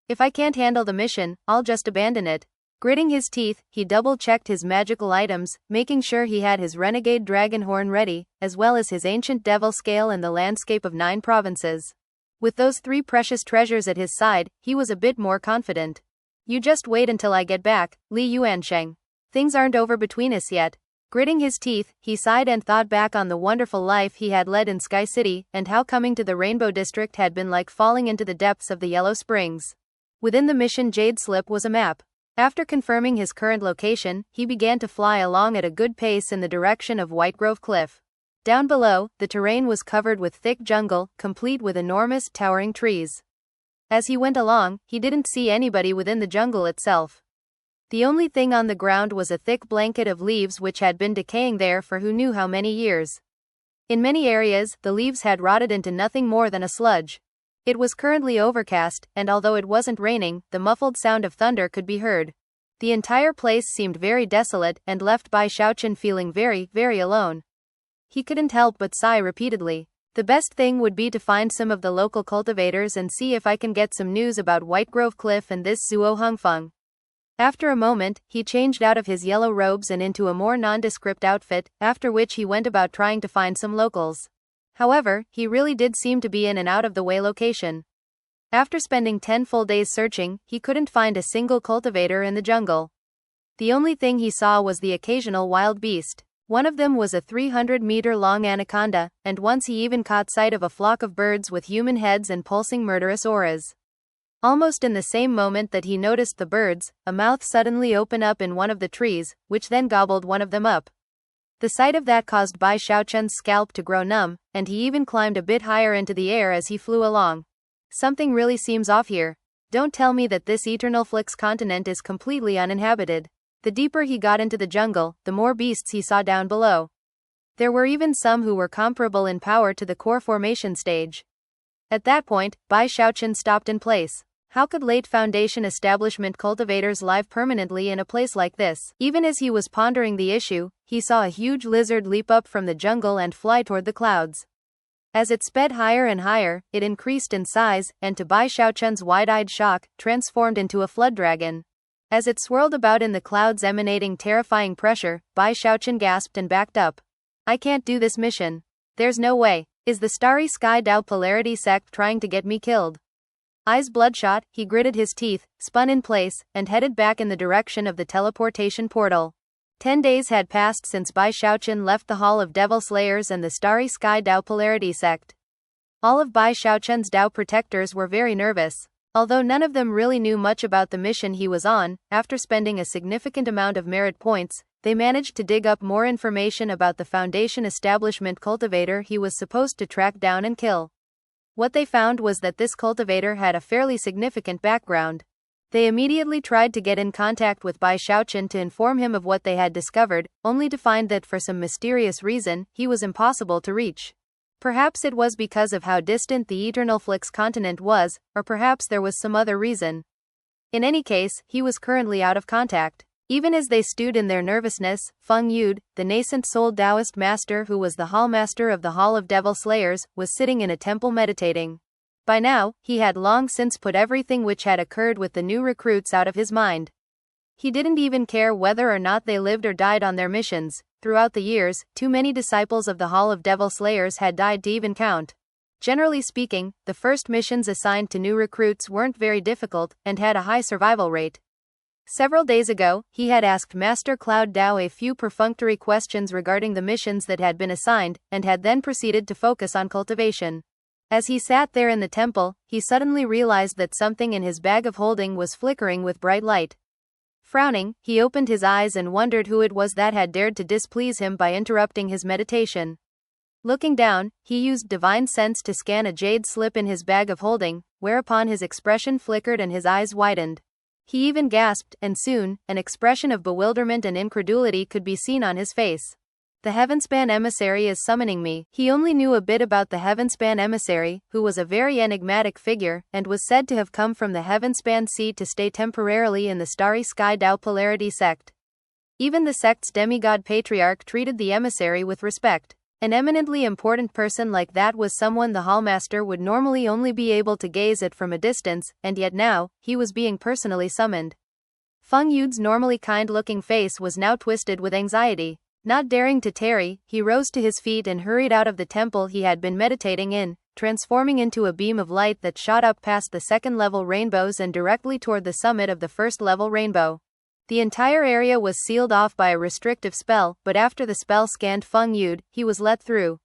If I can't handle the mission, I'll just abandon it." Gritting his teeth, he double-checked his magical items, making sure he had his renegade dragon horn ready, as well as his ancient devil scale and the landscape of 9 provinces. With those 3 precious treasures at his side, he was a bit more confident. "You just wait until I get back, Li Yuansheng. Things aren't over between us yet." Gritting his teeth, he sighed and thought back on the wonderful life he had led in Sky City, and how coming to the Rainbow District had been like falling into the depths of the Yellow Springs. Within the mission jade slip was a map. After confirming his current location, he began to fly along at a good pace in the direction of White Grove Cliff. Down below, the terrain was covered with thick jungle, complete with enormous, towering trees. As he went along, he didn't see anybody within the jungle itself. The only thing on the ground was a thick blanket of leaves which had been decaying there for who knew how many years. In many areas, the leaves had rotted into nothing more than a sludge. It was currently overcast, and although it wasn't raining, the muffled sound of thunder could be heard. The entire place seemed very desolate, and left Bai Xiaochun feeling very, very alone. He couldn't help but sigh repeatedly. "The best thing would be to find some of the local cultivators and see if I can get some news about White Grove Cliff and this Zuo Hongfeng." After a moment, he changed out of his yellow robes and into a more nondescript outfit, after which he went about trying to find some locals. However, he really did seem to be in an out-of-the-way location. After spending 10 full days searching, he couldn't find a single cultivator in the jungle. The only thing he saw was the occasional wild beast. One of them was a 300-meter-long anaconda, and once he even caught sight of a flock of birds with human heads and pulsing murderous auras. Almost in the same moment that he noticed the birds, a mouth suddenly opened up in one of the trees, which then gobbled one of them up. The sight of that caused Bai Xiaochun's scalp to grow numb, and he even climbed a bit higher into the air as he flew along. "Something really seems off here. Don't tell me that this Eternal Flix continent is completely uninhabited." The deeper he got into the jungle, the more beasts he saw down below. There were even some who were comparable in power to the core formation stage. At that point, Bai Xiaochun stopped in place. How could late Foundation establishment cultivators live permanently in a place like this? Even as he was pondering the issue, he saw a huge lizard leap up from the jungle and fly toward the clouds. As it sped higher and higher, it increased in size, and to Bai Xiaochun's wide-eyed shock, transformed into a flood dragon. As it swirled about in the clouds emanating terrifying pressure, Bai Xiaochun gasped and backed up. I can't do this mission. There's no way. Is the Starry Sky Dao Polarity sect trying to get me killed? Eyes bloodshot, he gritted his teeth, spun in place, and headed back in the direction of the teleportation portal. 10 days had passed since Bai Xiaochun left the Hall of Devil Slayers and the Starry Sky Dao Polarity sect. All of Bai Xiaochun's Dao protectors were very nervous. Although none of them really knew much about the mission he was on, after spending a significant amount of merit points, they managed to dig up more information about the Foundation establishment cultivator he was supposed to track down and kill. What they found was that this cultivator had a fairly significant background. They immediately tried to get in contact with Bai Xiaochun to inform him of what they had discovered, only to find that for some mysterious reason, he was impossible to reach. Perhaps it was because of how distant the Eternal Flix continent was, or perhaps there was some other reason. In any case, he was currently out of contact. Even as they stewed in their nervousness, Feng Yud, the nascent soul Taoist master who was the hallmaster of the Hall of Devil Slayers, was sitting in a temple meditating. By now, he had long since put everything which had occurred with the new recruits out of his mind. He didn't even care whether or not they lived or died on their missions. Throughout the years, too many disciples of the Hall of Devil Slayers had died to even count. Generally speaking, the first missions assigned to new recruits weren't very difficult, and had a high survival rate. Several days ago, he had asked Master Cloud Dao a few perfunctory questions regarding the missions that had been assigned, and had then proceeded to focus on cultivation. As he sat there in the temple, he suddenly realized that something in his bag of holding was flickering with bright light. Frowning, he opened his eyes and wondered who it was that had dared to displease him by interrupting his meditation. Looking down, he used divine sense to scan a jade slip in his bag of holding, whereupon his expression flickered and his eyes widened. He even gasped, and soon, an expression of bewilderment and incredulity could be seen on his face. The Heavenspan emissary is summoning me. He only knew a bit about the Heavenspan emissary, who was a very enigmatic figure, and was said to have come from the Heavenspan Sea to stay temporarily in the Starry Sky Dao Polarity sect. Even the sect's demigod patriarch treated the emissary with respect. An eminently important person like that was someone the hallmaster would normally only be able to gaze at from a distance, and yet now, he was being personally summoned. Feng Yud's normally kind-looking face was now twisted with anxiety. Not daring to tarry, he rose to his feet and hurried out of the temple he had been meditating in, transforming into a beam of light that shot up past the second-level rainbows and directly toward the summit of the first-level rainbow. The entire area was sealed off by a restrictive spell, but after the spell scanned Feng Yud, he was let through.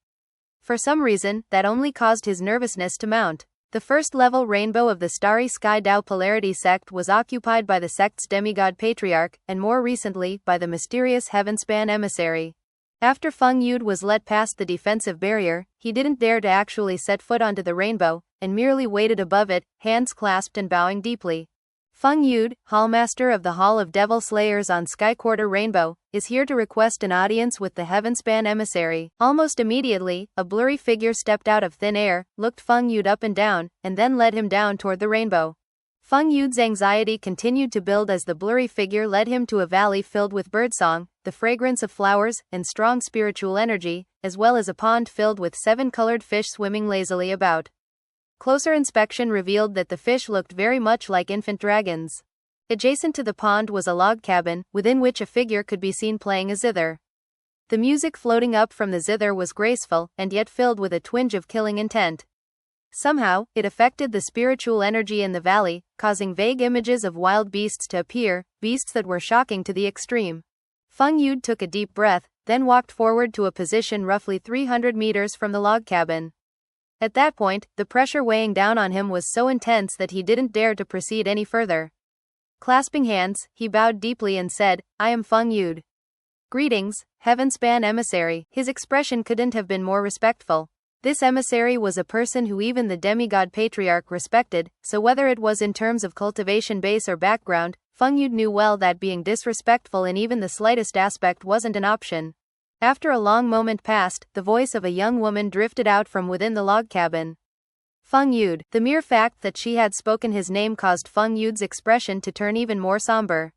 For some reason, that only caused his nervousness to mount. The first-level rainbow of the Starry Sky Dao Polarity sect was occupied by the sect's demigod patriarch, and more recently, by the mysterious Heavenspan emissary. After Feng Yud was let past the defensive barrier, he didn't dare to actually set foot onto the rainbow, and merely waited above it, hands clasped and bowing deeply. Feng Yud, Hallmaster of the Hall of Devil Slayers on Sky Quarter Rainbow, is here to request an audience with the Heavenspan emissary. Almost immediately, a blurry figure stepped out of thin air, looked Feng Yud up and down, and then led him down toward the rainbow. Feng Yud's anxiety continued to build as the blurry figure led him to a valley filled with birdsong, the fragrance of flowers, and strong spiritual energy, as well as a pond filled with 7-colored fish swimming lazily about. Closer inspection revealed that the fish looked very much like infant dragons. Adjacent to the pond was a log cabin, within which a figure could be seen playing a zither. The music floating up from the zither was graceful, and yet filled with a twinge of killing intent. Somehow, it affected the spiritual energy in the valley, causing vague images of wild beasts to appear, beasts that were shocking to the extreme. Feng Yud took a deep breath, then walked forward to a position roughly 300 meters from the log cabin. At that point, the pressure weighing down on him was so intense that he didn't dare to proceed any further. Clasping hands, he bowed deeply and said, "I am Feng Yud." "Greetings, Heavenspan emissary." His expression couldn't have been more respectful. This emissary was a person who even the demigod patriarch respected, so whether it was in terms of cultivation base or background, Feng Yud knew well that being disrespectful in even the slightest aspect wasn't an option. After a long moment passed, the voice of a young woman drifted out from within the log cabin. Feng Yude. The mere fact that she had spoken his name caused Feng Yude's expression to turn even more somber.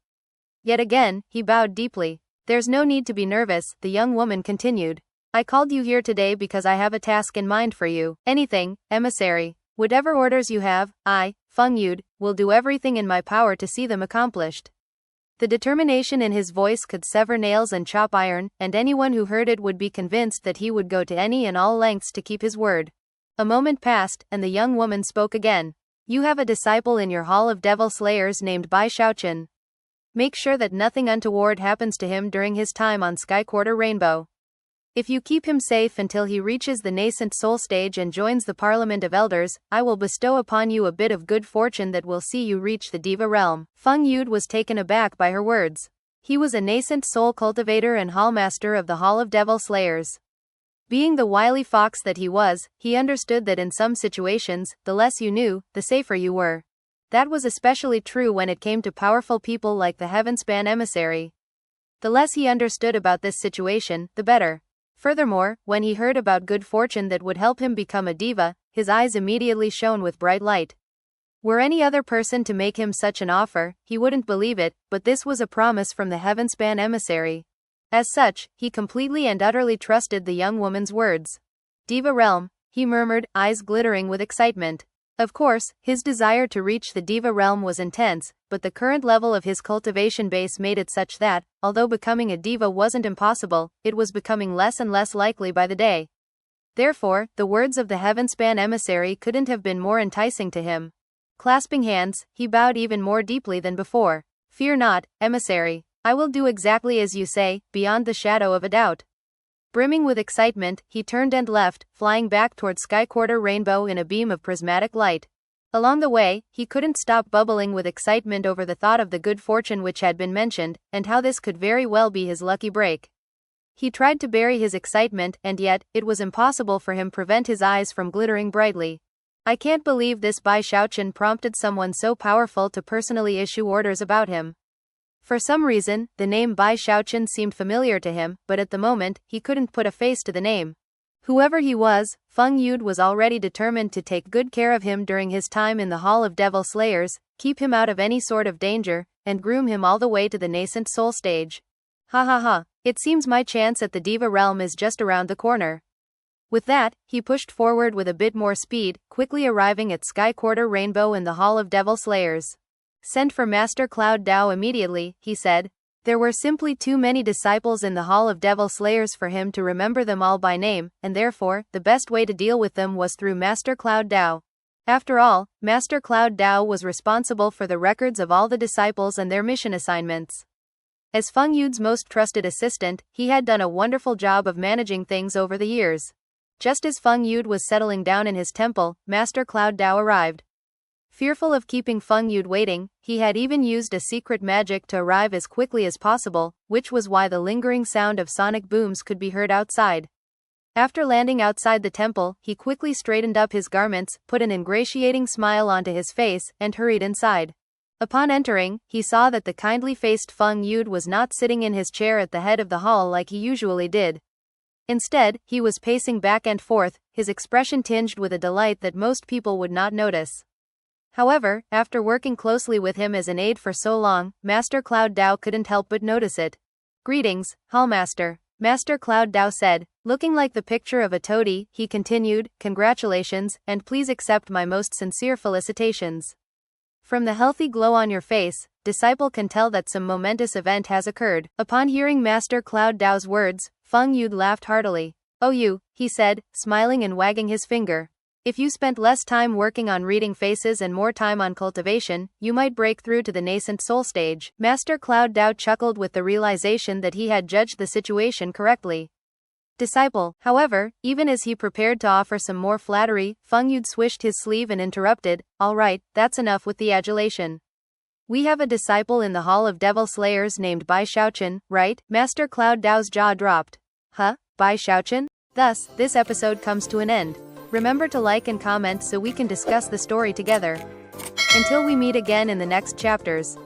Yet again, he bowed deeply. There's no need to be nervous, the young woman continued. I called you here today because I have a task in mind for you. Anything, emissary. Whatever orders you have, I, Feng Yude, will do everything in my power to see them accomplished. The determination in his voice could sever nails and chop iron, and anyone who heard it would be convinced that he would go to any and all lengths to keep his word. A moment passed, and the young woman spoke again. You have a disciple in your hall of devil slayers named Bai Xiaochun. Make sure that nothing untoward happens to him during his time on Sky Quarter Rainbow. If you keep him safe until he reaches the nascent soul stage and joins the Parliament of Elders, I will bestow upon you a bit of good fortune that will see you reach the Diva realm. Feng Yude was taken aback by her words. He was a nascent soul cultivator and hallmaster of the Hall of Devil Slayers. Being the wily fox that he was, he understood that in some situations, the less you knew, the safer you were. That was especially true when it came to powerful people like the Heavenspan emissary. The less he understood about this situation, the better. Furthermore, when he heard about good fortune that would help him become a diva, his eyes immediately shone with bright light. Were any other person to make him such an offer, he wouldn't believe it, but this was a promise from the Heavenspan emissary. As such, he completely and utterly trusted the young woman's words. Diva realm, he murmured, eyes glittering with excitement. Of course, his desire to reach the Diva realm was intense, but the current level of his cultivation base made it such that, although becoming a diva wasn't impossible, it was becoming less and less likely by the day. Therefore, the words of the Heavenspan emissary couldn't have been more enticing to him. Clasping hands, he bowed even more deeply than before. Fear not, emissary. I will do exactly as you say, beyond the shadow of a doubt. Brimming with excitement, he turned and left, flying back toward Sky Quarter Rainbow in a beam of prismatic light. Along the way, he couldn't stop bubbling with excitement over the thought of the good fortune which had been mentioned, and how this could very well be his lucky break. He tried to bury his excitement, and yet, it was impossible for him to prevent his eyes from glittering brightly. I can't believe this Bai Xiaochun prompted someone so powerful to personally issue orders about him. For some reason, the name Bai Xiaochun seemed familiar to him, but at the moment, he couldn't put a face to the name. Whoever he was, Feng Yude was already determined to take good care of him during his time in the Hall of Devil Slayers, keep him out of any sort of danger, and groom him all the way to the nascent soul stage. Ha ha ha, it seems my chance at the Diva realm is just around the corner. With that, he pushed forward with a bit more speed, quickly arriving at Sky Quarter Rainbow in the Hall of Devil Slayers. Send for Master Cloud Dao immediately, he said. There were simply too many disciples in the Hall of Devil Slayers for him to remember them all by name, and therefore, the best way to deal with them was through Master Cloud Dao. After all, Master Cloud Dao was responsible for the records of all the disciples and their mission assignments. As Feng Yude's most trusted assistant, he had done a wonderful job of managing things over the years. Just as Feng Yude was settling down in his temple, Master Cloud Dao arrived. Fearful of keeping Feng Yude waiting, he had even used a secret magic to arrive as quickly as possible, which was why the lingering sound of sonic booms could be heard outside. After landing outside the temple, he quickly straightened up his garments, put an ingratiating smile onto his face, and hurried inside. Upon entering, he saw that the kindly-faced Feng Yude was not sitting in his chair at the head of the hall like he usually did. Instead, he was pacing back and forth, his expression tinged with a delight that most people would not notice. However, after working closely with him as an aide for so long, Master Cloud Dao couldn't help but notice it. Greetings, Hallmaster. Master Cloud Dao said. Looking like the picture of a toady, he continued, congratulations, and please accept my most sincere felicitations. From the healthy glow on your face, disciple can tell that some momentous event has occurred. Upon hearing Master Cloud Dao's words, Feng Yude laughed heartily. Oh you, he said, smiling and wagging his finger. If you spent less time working on reading faces and more time on cultivation, you might break through to the nascent soul stage. Master Cloud Dao chuckled with the realization that he had judged the situation correctly. Disciple, however, even as he prepared to offer some more flattery, Feng Yude swished his sleeve and interrupted, all right, that's enough with the adulation. We have a disciple in the Hall of Devil Slayers named Bai Xiaochun, right? Master Cloud Dao's jaw dropped. Huh? Bai Xiaochun? Thus, this episode comes to an end. Remember to like and comment so we can discuss the story together. Until we meet again in the next chapters.